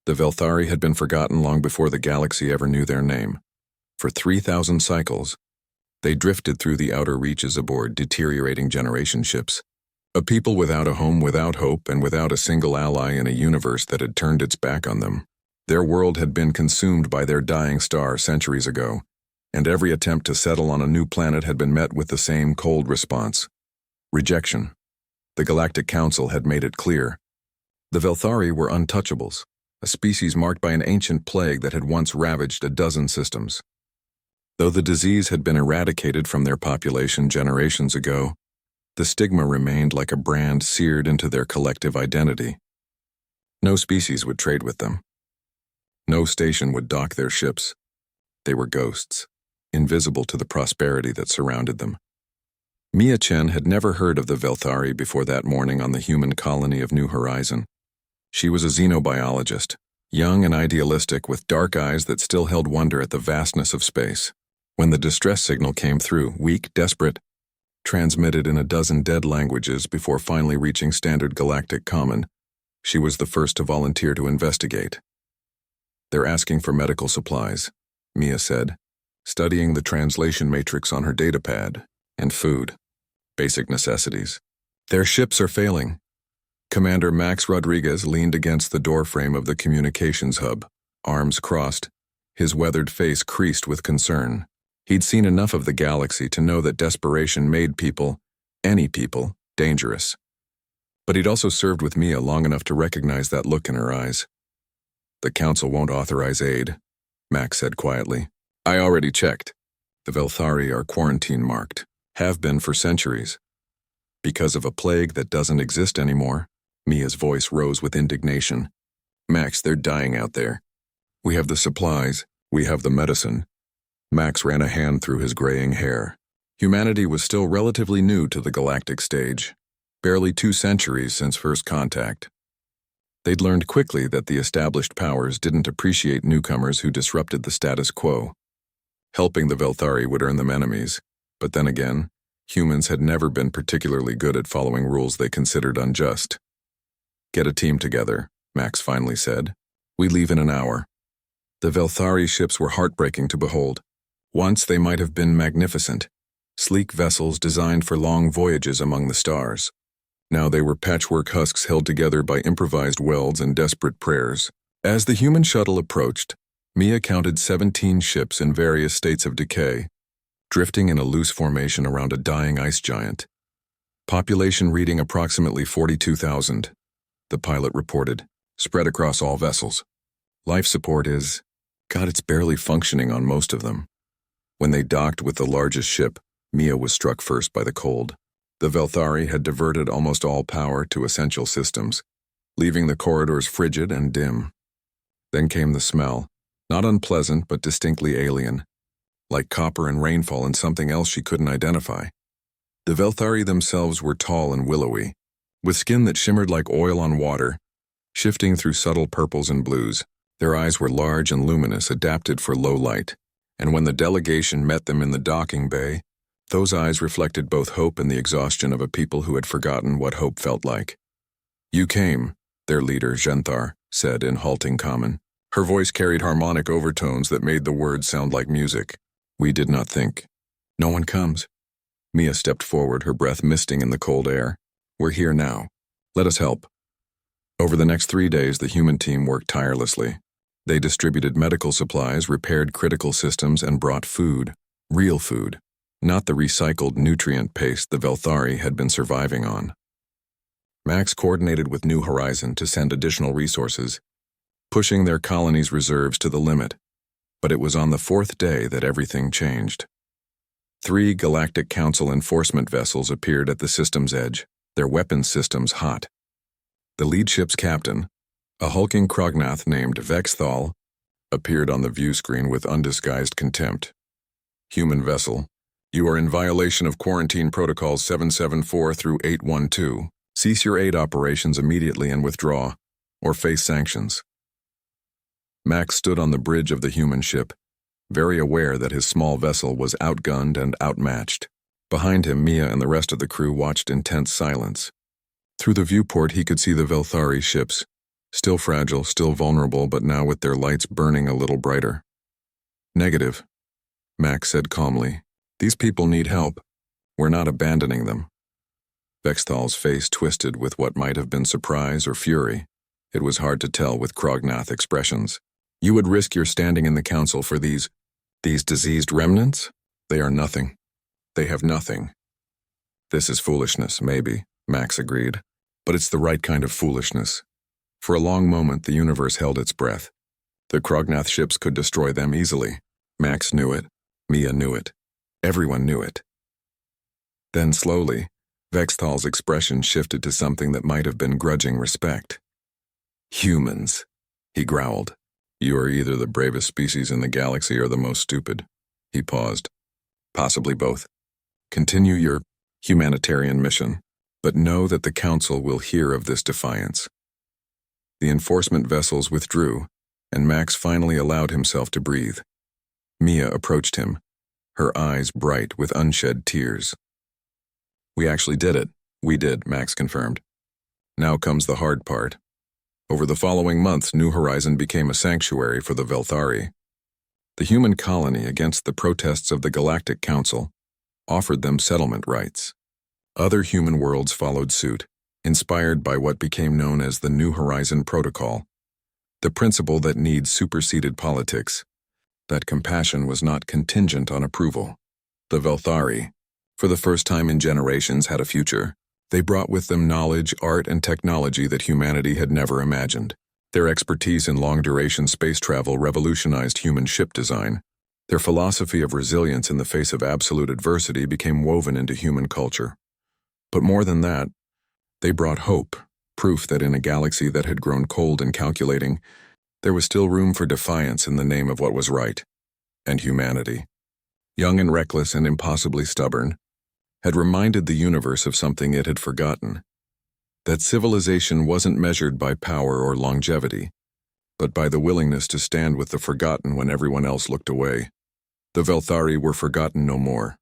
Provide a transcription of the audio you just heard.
The Velthari had been forgotten long before the galaxy ever knew their name. For 3,000 cycles, they drifted through the outer reaches aboard deteriorating generation ships. A people without a home, without hope, and without a single ally in a universe that had turned its back on them. Their world had been consumed by their dying star centuries ago, and every attempt to settle on a new planet had been met with the same cold response: rejection. The Galactic Council had made it clear. The Velthari were untouchables, a species marked by an ancient plague that had once ravaged a dozen systems. Though the disease had been eradicated from their population generations ago, the stigma remained like a brand seared into their collective identity. No species would trade with them. No station would dock their ships. They were ghosts, invisible to the prosperity that surrounded them. Mia Chen had never heard of the Velthari before that morning on the human colony of New Horizon. She was a xenobiologist, young and idealistic, with dark eyes that still held wonder at the vastness of space. When the distress signal came through, weak, desperate, transmitted in a dozen dead languages before finally reaching Standard Galactic Common, she was the first to volunteer to investigate. "They're asking for medical supplies," Mia said, studying the translation matrix on her datapad, "and food. Basic necessities. Their ships are failing." Commander Max Rodriguez leaned against the doorframe of the communications hub, arms crossed, his weathered face creased with concern. He'd seen enough of the galaxy to know that desperation made people, any people, dangerous. But he'd also served with Mia long enough to recognize that look in her eyes. "The Council won't authorize aid," Max said quietly. "I already checked. The Velthari are quarantine-marked, have been for centuries. Because of a plague that doesn't exist anymore." Mia's voice rose with indignation. "Max, they're dying out there. We have the supplies, we have the medicine." Max ran a hand through his graying hair. Humanity was still relatively new to the galactic stage, barely 2 centuries since first contact. They'd learned quickly that the established powers didn't appreciate newcomers who disrupted the status quo. Helping the Velthari would earn them enemies, but then again, humans had never been particularly good at following rules they considered unjust. "Get a team together," Max finally said. "We leave in an hour." The Velthari ships were heartbreaking to behold. Once they might have been magnificent, sleek vessels designed for long voyages among the stars. Now they were patchwork husks held together by improvised welds and desperate prayers. As the human shuttle approached, Mia counted 17 ships in various states of decay, drifting in a loose formation around a dying ice giant. Population reading approximately 42,000, the pilot reported, spread across all vessels. Life support is, God, it's barely functioning on most of them. When they docked with the largest ship, Mia was struck first by the cold. The Velthari had diverted almost all power to essential systems, leaving the corridors frigid and dim. Then came the smell, not unpleasant but distinctly alien, like copper and rainfall and something else she couldn't identify. The Velthari themselves were tall and willowy, with skin that shimmered like oil on water, shifting through subtle purples and blues. Their eyes were large and luminous, adapted for low light, and when the delegation met them in the docking bay, those eyes reflected both hope and the exhaustion of a people who had forgotten what hope felt like. "You came," their leader, Genthar, said in halting common. Her voice carried harmonic overtones that made the words sound like music. "We did not think." "No one comes." Mia stepped forward, her breath misting in the cold air. "We're here now. Let us help." Over the next 3 days, the human team worked tirelessly. They distributed medical supplies, repaired critical systems, and brought food. Real food, not the recycled nutrient paste the Velthari had been surviving on. Max coordinated with New Horizon to send additional resources, pushing their colony's reserves to the limit. But it was on the 4th day that everything changed. 3 Galactic Council enforcement vessels appeared at the system's edge, their weapons systems hot. The lead ship's captain, a hulking Krognath named Vexthal, appeared on the view screen with undisguised contempt. "Human vessel, you are in violation of quarantine protocols 774 through 812. Cease your aid operations immediately and withdraw, or face sanctions." Max stood on the bridge of the human ship, very aware that his small vessel was outgunned and outmatched. Behind him, Mia and the rest of the crew watched in tense silence. Through the viewport, he could see the Velthari ships, Still fragile, still vulnerable, but now with their lights burning a little brighter. Negative, Max said calmly. These people need help. We're not abandoning them. Vexthal's face twisted with what might have been surprise or fury. It was hard to tell with Krognath expressions. You would risk your standing in the council for these diseased remnants? They are nothing. They have nothing. This is foolishness, maybe, Max agreed. But it's the right kind of foolishness. For a long moment, the universe held its breath. The Krognath ships could destroy them easily. Max knew it. Mia knew it. Everyone knew it. Then slowly, Vexthal's expression shifted to something that might have been grudging respect. Humans, he growled. You are either the bravest species in the galaxy or the most stupid. He paused. Possibly both. Continue your humanitarian mission, but know that the Council will hear of this defiance. The enforcement vessels withdrew, and Max finally allowed himself to breathe. Mia approached him, her eyes bright with unshed tears. We actually did it. We did, Max confirmed. Now comes the hard part. Over the following months, New Horizon became a sanctuary for the Velthari. The human colony, against the protests of the Galactic Council, offered them settlement rights. Other human worlds followed suit, inspired by what became known as the New Horizon Protocol, the principle that needs superseded politics, that compassion was not contingent on approval. The Velthari, for the first time in generations, had a future. They brought with them knowledge, art, and technology that humanity had never imagined. Their expertise in long-duration space travel revolutionized human ship design. Their philosophy of resilience in the face of absolute adversity became woven into human culture. But more than that, they brought hope, proof that in a galaxy that had grown cold and calculating, there was still room for defiance in the name of what was right, and humanity. Young and reckless and impossibly stubborn, had reminded the universe of something it had forgotten, that civilization wasn't measured by power or longevity, but by the willingness to stand with the forgotten when everyone else looked away. The Velthari were forgotten no more.